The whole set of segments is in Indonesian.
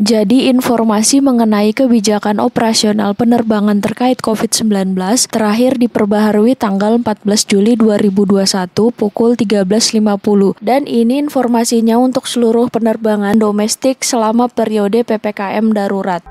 Jadi informasi mengenai kebijakan operasional penerbangan terkait COVID-19 terakhir diperbaharui tanggal 14 Juli 2021 pukul 13.50. Dan ini informasinya untuk seluruh penerbangan domestik selama periode PPKM darurat.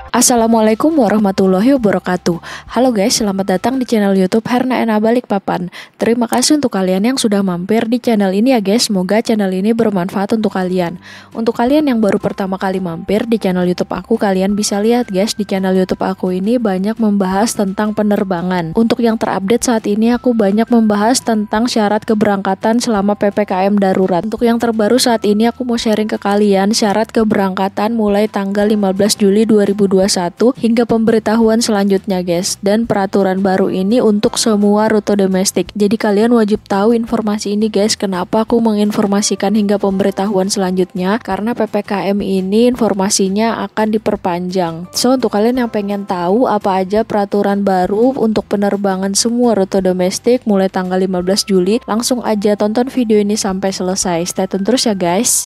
Assalamualaikum warahmatullahi wabarakatuh. Halo guys, selamat datang di channel YouTube Herna Ena Balikpapan. Terima kasih untuk kalian yang sudah mampir di channel ini ya guys. Semoga channel ini bermanfaat untuk kalian. Untuk kalian yang baru pertama kali mampir di channel YouTube aku, kalian bisa lihat guys, di channel YouTube aku ini banyak membahas tentang penerbangan. Untuk yang terupdate saat ini, aku banyak membahas tentang syarat keberangkatan selama PPKM darurat. Untuk yang terbaru saat ini, aku mau sharing ke kalian syarat keberangkatan mulai tanggal 15 Juli 2021 hingga pemberitahuan selanjutnya guys. Dan peraturan baru ini untuk semua rute domestik. Jadi kalian wajib tahu informasi ini guys. Kenapa aku menginformasikan hingga pemberitahuan selanjutnya? Karena PPKM ini informasinya akan diperpanjang. So untuk kalian yang pengen tahu apa aja peraturan baru untuk penerbangan semua rute domestik mulai tanggal 15 Juli, langsung aja tonton video ini sampai selesai. Stay tune terus ya guys.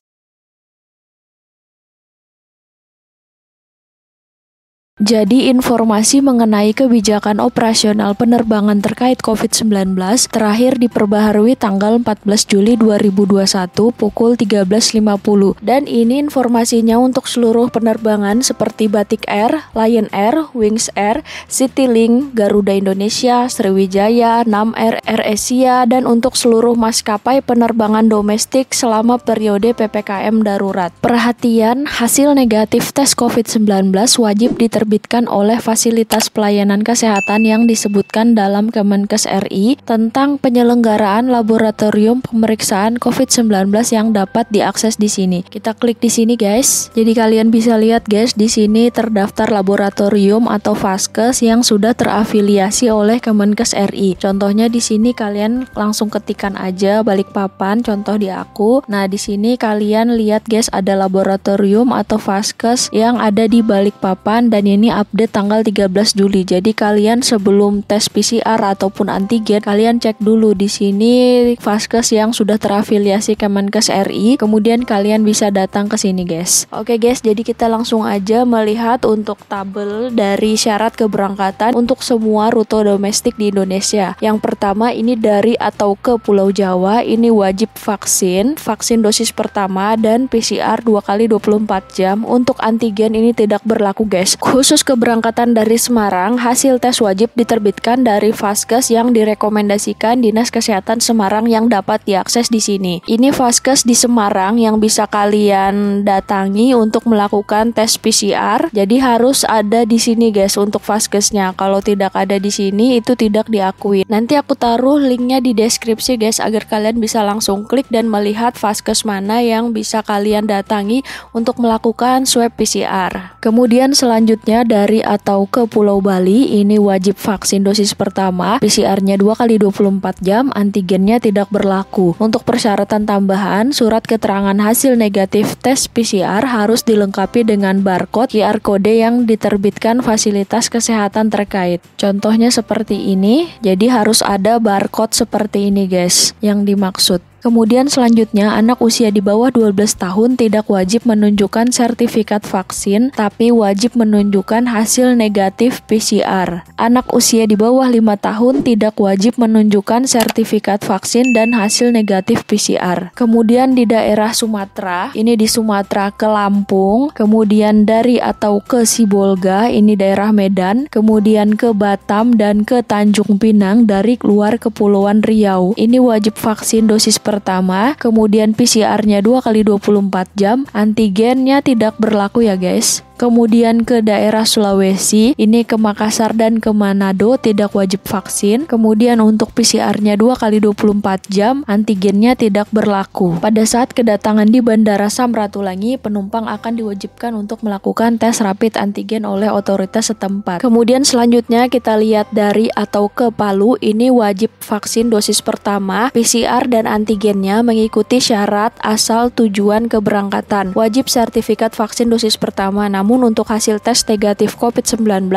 Jadi informasi mengenai kebijakan operasional penerbangan terkait COVID-19 terakhir diperbaharui tanggal 14 Juli 2021 pukul 13.50. Dan ini informasinya untuk seluruh penerbangan seperti Batik Air, Lion Air, Wings Air, Citylink, Garuda Indonesia, Sriwijaya, Nam Air, AirAsia, dan untuk seluruh maskapai penerbangan domestik selama periode PPKM darurat. Perhatian, hasil negatif tes COVID-19 wajib diterbitkan oleh fasilitas pelayanan kesehatan yang disebutkan dalam Kemenkes RI tentang penyelenggaraan laboratorium pemeriksaan COVID-19 yang dapat diakses di sini. Kita klik di sini guys. Jadi kalian bisa lihat guys, di sini terdaftar laboratorium atau vaskes yang sudah terafiliasi oleh Kemenkes RI. Contohnya di sini kalian langsung ketikan aja Balikpapan, contoh di aku. Nah, di sini kalian lihat guys, ada laboratorium atau vaskes yang ada di Balikpapan dan ini update tanggal 13 Juli. Jadi kalian sebelum tes PCR ataupun antigen, kalian cek dulu di sini vaskes yang sudah terafiliasi Kemenkes RI. Kemudian kalian bisa datang ke sini guys. Oke guys, jadi kita langsung aja melihat untuk tabel dari syarat keberangkatan untuk semua rute domestik di Indonesia. Yang pertama ini dari atau ke Pulau Jawa, ini wajib vaksin dosis pertama dan PCR 2 kali 24 jam. Untuk antigen ini tidak berlaku guys. Khusus keberangkatan dari Semarang, hasil tes wajib diterbitkan dari vaskes yang direkomendasikan Dinas Kesehatan Semarang yang dapat diakses di sini. Ini vaskes di Semarang yang bisa kalian datangi untuk melakukan tes PCR. Jadi harus ada di sini guys untuk vaskesnya. Kalau tidak ada di sini itu tidak diakui. Nanti aku taruh linknya di deskripsi guys agar kalian bisa langsung klik dan melihat vaskes mana yang bisa kalian datangi untuk melakukan swab PCR. Kemudian selanjutnya dari atau ke Pulau Bali, ini wajib vaksin dosis pertama, PCR-nya 2 kali 24 jam, antigennya tidak berlaku. Untuk persyaratan tambahan, surat keterangan hasil negatif tes PCR harus dilengkapi dengan barcode QR kode yang diterbitkan fasilitas kesehatan terkait. Contohnya seperti ini, jadi harus ada barcode seperti ini guys yang dimaksud. Kemudian selanjutnya, anak usia di bawah 12 tahun tidak wajib menunjukkan sertifikat vaksin, tapi wajib menunjukkan hasil negatif PCR. Anak usia di bawah 5 tahun tidak wajib menunjukkan sertifikat vaksin dan hasil negatif PCR. Kemudian di daerah Sumatera, ini di Sumatera ke Lampung, kemudian dari atau ke Sibolga, ini daerah Medan, kemudian ke Batam dan ke Tanjung Pinang dari luar Kepulauan Riau. Ini wajib vaksin dosis pertama, kemudian PCR-nya 2 kali 24 jam, antigennya tidak berlaku ya guys. Kemudian ke daerah Sulawesi, ini ke Makassar dan ke Manado tidak wajib vaksin. Kemudian untuk PCR-nya 2 kali 24 jam, antigennya tidak berlaku. Pada saat kedatangan di Bandara Samratulangi, penumpang akan diwajibkan untuk melakukan tes rapid antigen oleh otoritas setempat. Kemudian selanjutnya kita lihat dari atau ke Palu, ini wajib vaksin dosis pertama, PCR dan antigennya mengikuti syarat asal tujuan keberangkatan. Wajib sertifikat vaksin dosis pertama, namun namun untuk hasil tes negatif COVID-19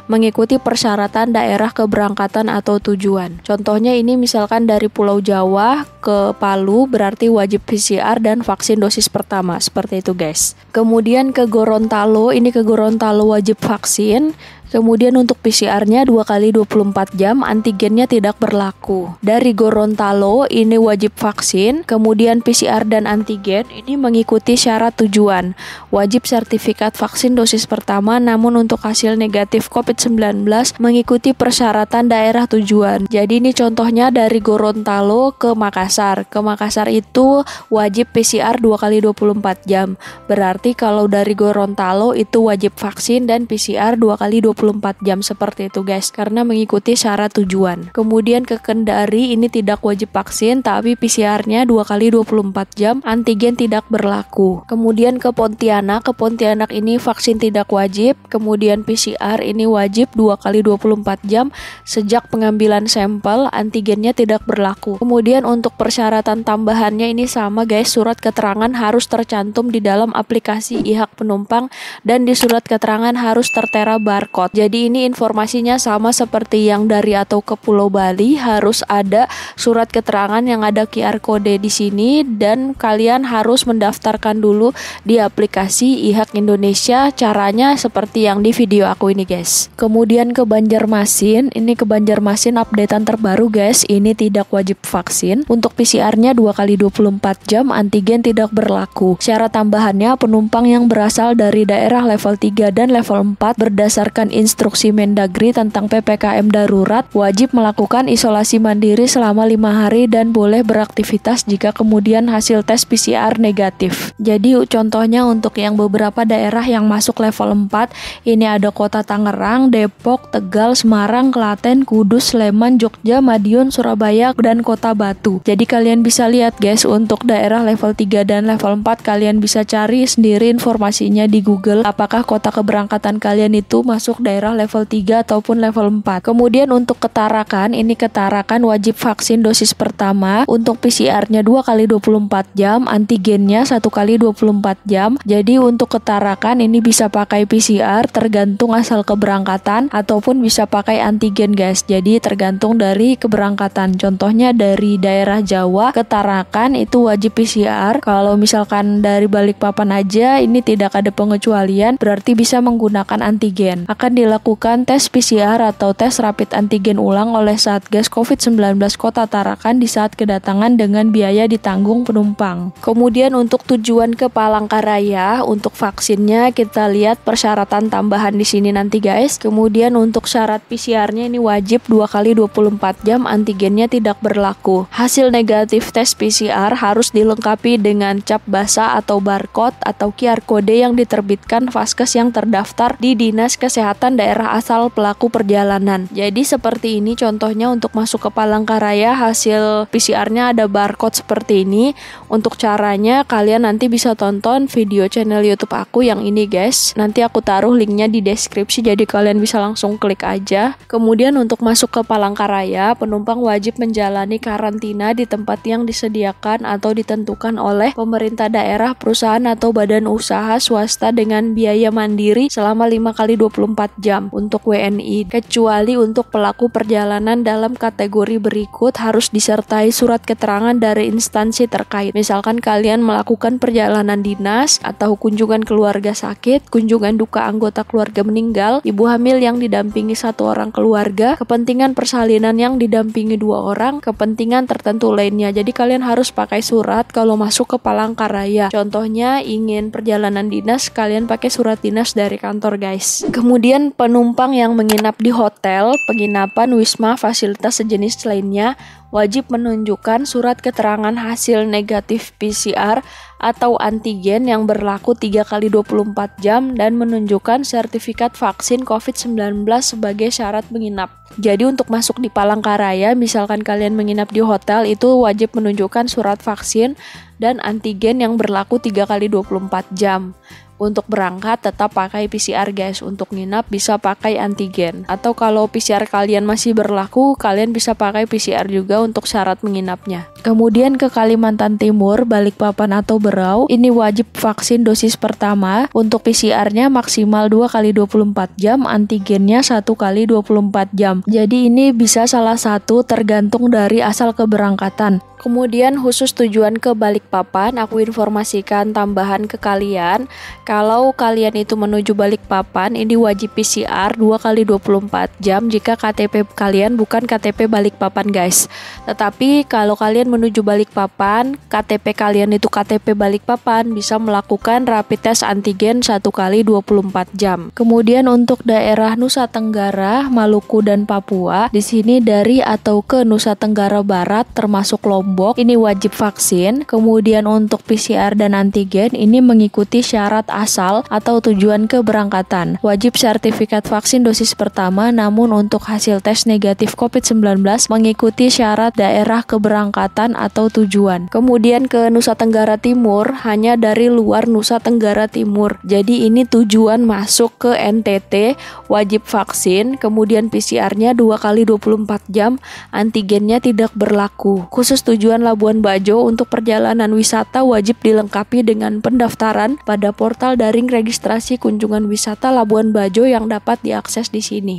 mengikuti persyaratan daerah keberangkatan atau tujuan. Contohnya ini misalkan dari Pulau Jawa ke Palu berarti wajib PCR dan vaksin dosis pertama, seperti itu guys. Kemudian ke Gorontalo, ini ke Gorontalo wajib vaksin. Kemudian untuk PCR-nya 2 kali 24 jam, antigennya tidak berlaku. Dari Gorontalo ini wajib vaksin, kemudian PCR dan antigen ini mengikuti syarat tujuan. Wajib sertifikat vaksin dosis pertama, namun untuk hasil negatif COVID-19 mengikuti persyaratan daerah tujuan. Jadi ini contohnya dari Gorontalo ke Makassar. Ke Makassar itu wajib PCR 2 kali 24 jam. Berarti kalau dari Gorontalo itu wajib vaksin dan PCR 2 kali 24 jam, seperti itu guys, karena mengikuti syarat tujuan. Kemudian ke Kendari ini tidak wajib vaksin tapi PCR-nya 2 kali 24 jam, antigen tidak berlaku. Kemudian ke Pontianak ini vaksin tidak wajib, kemudian PCR ini wajib 2 kali 24 jam sejak pengambilan sampel, antigennya tidak berlaku. Kemudian untuk persyaratan tambahannya ini sama guys, surat keterangan harus tercantum di dalam aplikasi e-hak penumpang dan di surat keterangan harus tertera barcode. Jadi ini informasinya sama seperti yang dari atau ke Pulau Bali, harus ada surat keterangan yang ada QR kode di sini dan kalian harus mendaftarkan dulu di aplikasi e-hak Indonesia. Caranya seperti yang di video aku ini guys. Kemudian ke Banjarmasin, ini ke Banjarmasin updatean terbaru guys, ini tidak wajib vaksin. Untuk PCR-nya 2 kali 24 jam, antigen tidak berlaku. Syarat tambahannya penumpang yang berasal dari daerah level 3 dan level 4 berdasarkan instruksi Mendagri tentang PPKM darurat wajib melakukan isolasi mandiri selama 5 hari dan boleh beraktivitas jika kemudian hasil tes PCR negatif. Jadi contohnya untuk yang beberapa daerah yang masuk level 4 ini ada Kota Tangerang, Depok, Tegal, Semarang, Klaten, Kudus, Sleman, Jogja, Madiun, Surabaya, dan Kota Batu. Jadi kalian bisa lihat guys, untuk daerah level 3 dan level 4 kalian bisa cari sendiri informasinya di Google apakah kota keberangkatan kalian itu masuk daerah level 3 ataupun level 4. Kemudian untuk Ketarakan, ini Ketarakan wajib vaksin dosis pertama. Untuk PCR-nya 2 kali 24 jam, antigennya 1 kali 24 jam. Jadi untuk Ketarakan ini bisa pakai PCR tergantung asal keberangkatan ataupun bisa pakai antigen guys. Jadi tergantung dari keberangkatan. Contohnya dari daerah Jawa, Ketarakan itu wajib PCR. Kalau misalkan dari Balikpapan aja ini tidak ada pengecualian, berarti bisa menggunakan antigen. Akan dilakukan tes PCR atau tes rapid antigen ulang oleh Satgas COVID-19 Kota Tarakan di saat kedatangan dengan biaya ditanggung penumpang. Kemudian untuk tujuan ke Palangkaraya, untuk vaksinnya kita lihat persyaratan tambahan di sini nanti guys. Kemudian untuk syarat PCR-nya ini wajib 2 kali 24 jam, antigennya tidak berlaku. Hasil negatif tes PCR harus dilengkapi dengan cap basah atau barcode atau QR kode yang diterbitkan Vaskes yang terdaftar di Dinas Kesehatan daerah asal pelaku perjalanan. Jadi seperti ini contohnya untuk masuk ke Palangkaraya, hasil PCR-nya ada barcode seperti ini. Untuk caranya kalian nanti bisa tonton video channel YouTube aku yang ini guys. Nanti aku taruh linknya di deskripsi, jadi kalian bisa langsung klik aja. Kemudian untuk masuk ke Palangkaraya, penumpang wajib menjalani karantina di tempat yang disediakan atau ditentukan oleh pemerintah daerah, perusahaan atau badan usaha swasta dengan biaya mandiri selama 5 kali 24 jam untuk WNI, kecuali untuk pelaku perjalanan dalam kategori berikut harus disertai surat keterangan dari instansi terkait. Misalkan kalian melakukan perjalanan dinas atau kunjungan keluarga sakit, kunjungan duka anggota keluarga meninggal, ibu hamil yang didampingi 1 orang keluarga, kepentingan persalinan yang didampingi 2 orang, kepentingan tertentu lainnya. Jadi kalian harus pakai surat kalau masuk ke Palangkaraya. Contohnya ingin perjalanan dinas, kalian pakai surat dinas dari kantor guys. Kemudian penumpang yang menginap di hotel, penginapan, wisma, fasilitas sejenis lainnya wajib menunjukkan surat keterangan hasil negatif PCR atau antigen yang berlaku 3 kali 24 jam dan menunjukkan sertifikat vaksin COVID-19 sebagai syarat menginap. Jadi untuk masuk di Palangkaraya, misalkan kalian menginap di hotel, itu wajib menunjukkan surat vaksin dan antigen yang berlaku 3 kali 24 jam. Untuk berangkat tetap pakai PCR guys, untuk nginap bisa pakai antigen. Atau kalau PCR kalian masih berlaku, kalian bisa pakai PCR juga untuk syarat menginapnya. Kemudian ke Kalimantan Timur, Balikpapan atau Berau, ini wajib vaksin dosis pertama. Untuk PCR-nya maksimal 2 kali 24 jam, antigennya 1 kali 24 jam. Jadi ini bisa salah satu tergantung dari asal keberangkatan. Kemudian khusus tujuan ke Balikpapan, aku informasikan tambahan ke kalian. Kalau kalian itu menuju Balikpapan, ini wajib PCR 2 kali 24 jam jika KTP kalian bukan KTP Balikpapan guys. Tetapi kalau kalian menuju Balikpapan, KTP kalian itu KTP Balikpapan, bisa melakukan rapid test antigen 1 kali 24 jam. Kemudian untuk daerah Nusa Tenggara, Maluku dan Papua, di sini dari atau ke Nusa Tenggara Barat termasuk Lombok, ini wajib vaksin. Kemudian untuk PCR dan antigen ini mengikuti syarat asal atau tujuan keberangkatan. Wajib sertifikat vaksin dosis pertama, namun untuk hasil tes negatif COVID-19 mengikuti syarat daerah keberangkatan atau tujuan. Kemudian ke Nusa Tenggara Timur hanya dari luar Nusa Tenggara Timur. Jadi ini tujuan masuk ke NTT wajib vaksin, kemudian PCR-nya 2 kali 24 jam, antigennya tidak berlaku. Khusus tujuan Labuan Bajo untuk perjalanan wisata wajib dilengkapi dengan pendaftaran pada portal daring registrasi kunjungan wisata Labuan Bajo yang dapat diakses di sini.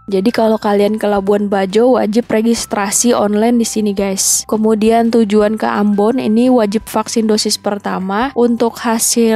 Jadi kalau kalian ke Labuan Bajo wajib registrasi online di sini guys. Kemudian tujuan ke Ambon ini wajib vaksin dosis pertama. Untuk hasil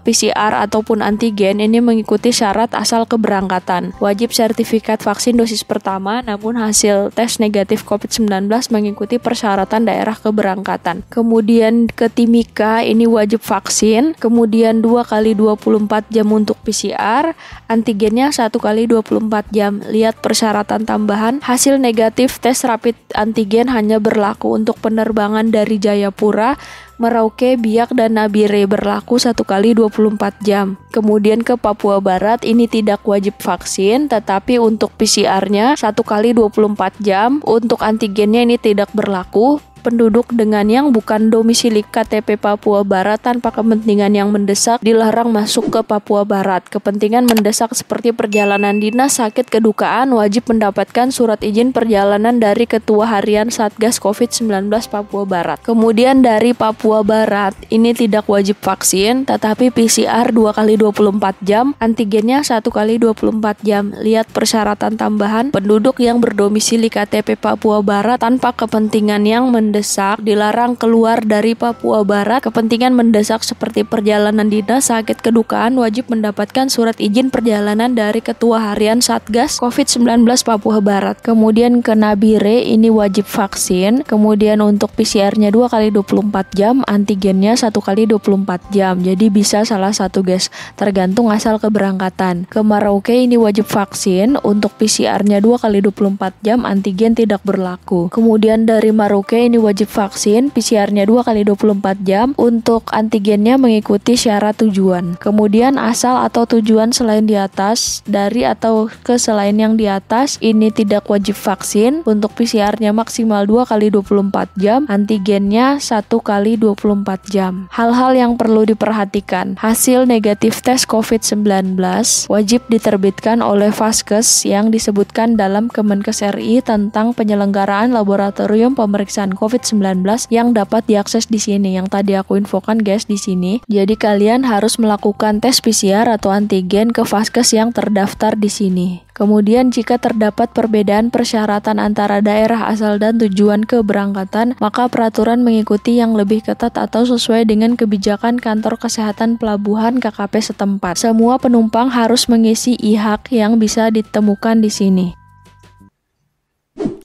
PCR ataupun antigen ini mengikuti syarat asal keberangkatan. Wajib sertifikat vaksin dosis pertama, namun hasil tes negatif COVID-19 mengikuti persyaratan daerah keberangkatan. Kemudian ke Timika ini wajib vaksin. Kemudian 2 kali 24 jam untuk PCR, antigennya 1 kali 24 jam. Lihat persyaratan tambahan, hasil negatif tes rapid antigen hanya berlaku untuk penerbangan dari Jayapura, Merauke, Biak, dan Nabire, berlaku 1 kali 24 jam. Kemudian ke Papua Barat ini tidak wajib vaksin, tetapi untuk PCR-nya 1 kali 24 jam, untuk antigennya ini tidak berlaku. Penduduk dengan yang bukan domisili KTP Papua Barat tanpa kepentingan yang mendesak dilarang masuk ke Papua Barat. Kepentingan mendesak seperti perjalanan dinas, sakit, kedukaan wajib mendapatkan surat izin perjalanan dari Ketua Harian Satgas COVID-19 Papua Barat. Kemudian dari Papua Barat ini tidak wajib vaksin, tetapi PCR 2 kali 24 jam, antigennya 1 kali 24 jam. Lihat persyaratan tambahan, penduduk yang berdomisili KTP Papua Barat tanpa kepentingan yang mendesak dilarang keluar dari Papua Barat. Kepentingan mendesak seperti perjalanan dinas, sakit, kedukaan wajib mendapatkan surat izin perjalanan dari Ketua Harian Satgas COVID-19 Papua Barat. Kemudian ke Nabire ini wajib vaksin. Kemudian untuk PCR-nya 2 kali 24 jam, antigennya 1 kali 24 jam. Jadi bisa salah satu guys, tergantung asal keberangkatan. Ke Merauke ini wajib vaksin. Untuk PCR-nya 2 kali 24 jam, antigen tidak berlaku. Kemudian dari Merauke ini wajib vaksin, PCR-nya 2 kali 24 jam, untuk antigennya mengikuti syarat tujuan. Kemudian asal atau tujuan selain di atas, dari atau ke selain yang di atas, ini tidak wajib vaksin. Untuk PCR-nya maksimal 2 kali 24 jam, antigennya 1 kali 24 jam. Hal-hal yang perlu diperhatikan, hasil negatif tes COVID-19 wajib diterbitkan oleh Vaskes yang disebutkan dalam Kemenkes RI tentang penyelenggaraan laboratorium pemeriksaan COVID-19 yang dapat diakses di sini, yang tadi aku infokan guys di sini. Jadi kalian harus melakukan tes PCR atau antigen ke Vaskes yang terdaftar di sini. Kemudian jika terdapat perbedaan persyaratan antara daerah asal dan tujuan keberangkatan, maka peraturan mengikuti yang lebih ketat atau sesuai dengan kebijakan kantor kesehatan pelabuhan KKP setempat. Semua penumpang harus mengisi e-hak yang bisa ditemukan di sini.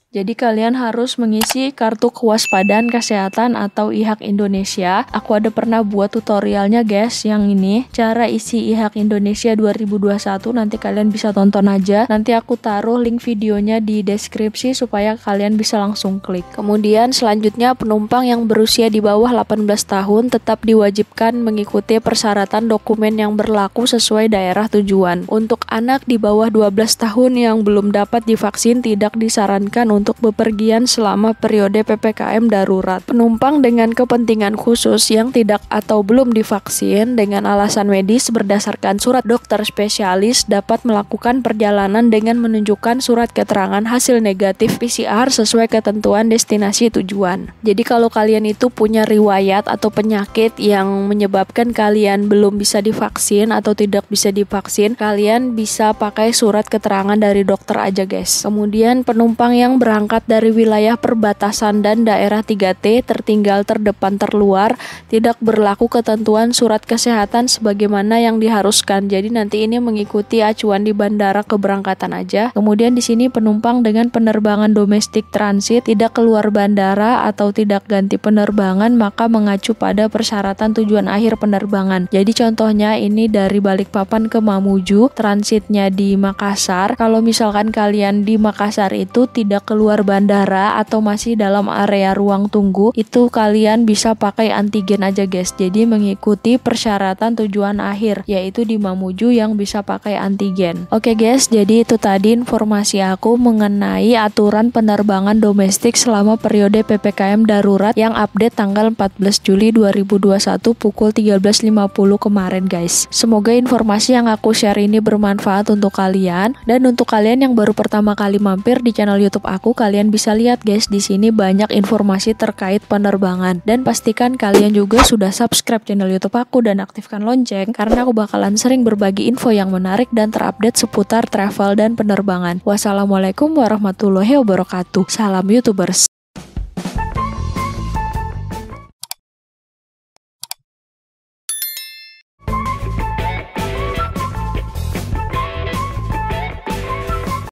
Jadi kalian harus mengisi kartu kewaspadaan kesehatan atau e-hak Indonesia. Aku ada pernah buat tutorialnya guys, yang ini cara isi e-hak Indonesia 2021, nanti kalian bisa tonton aja. Nanti aku taruh link videonya di deskripsi supaya kalian bisa langsung klik. Kemudian selanjutnya penumpang yang berusia di bawah 18 tahun tetap diwajibkan mengikuti persyaratan dokumen yang berlaku sesuai daerah tujuan. Untuk anak di bawah 12 tahun yang belum dapat divaksin tidak disarankan untuk bepergian selama periode PPKM darurat. Penumpang dengan kepentingan khusus yang tidak atau belum divaksin dengan alasan medis berdasarkan surat dokter spesialis dapat melakukan perjalanan dengan menunjukkan surat keterangan hasil negatif PCR sesuai ketentuan destinasi tujuan. Jadi kalau kalian itu punya riwayat atau penyakit yang menyebabkan kalian belum bisa divaksin atau tidak bisa divaksin, kalian bisa pakai surat keterangan dari dokter aja guys. Kemudian penumpang yang berangkat dari wilayah perbatasan dan daerah 3T tertinggal, terdepan, terluar tidak berlaku ketentuan surat kesehatan sebagaimana yang diharuskan. Jadi nanti ini mengikuti acuan di bandara keberangkatan aja. Kemudian di sini penumpang dengan penerbangan domestik transit tidak keluar bandara atau tidak ganti penerbangan maka mengacu pada persyaratan tujuan akhir penerbangan. Jadi contohnya ini dari Balikpapan ke Mamuju, transitnya di Makassar. Kalau misalkan kalian di Makassar itu tidak keluar bandara atau masih dalam area ruang tunggu, itu kalian bisa pakai antigen aja guys. Jadi mengikuti persyaratan tujuan akhir, yaitu di Mamuju yang bisa pakai antigen. Oke guys, jadi itu tadi informasi aku mengenai aturan penerbangan domestik selama periode PPKM darurat yang update tanggal 14 Juli 2021 pukul 13.50 kemarin guys. Semoga informasi yang aku share ini bermanfaat untuk kalian, dan untuk kalian yang baru pertama kali mampir di channel YouTube aku, kalian bisa lihat guys di sini banyak informasi terkait penerbangan, dan pastikan kalian juga sudah subscribe channel YouTube aku dan aktifkan lonceng karena aku bakalan sering berbagi info yang menarik dan terupdate seputar travel dan penerbangan. Wassalamualaikum warahmatullahi wabarakatuh. Salam YouTubers.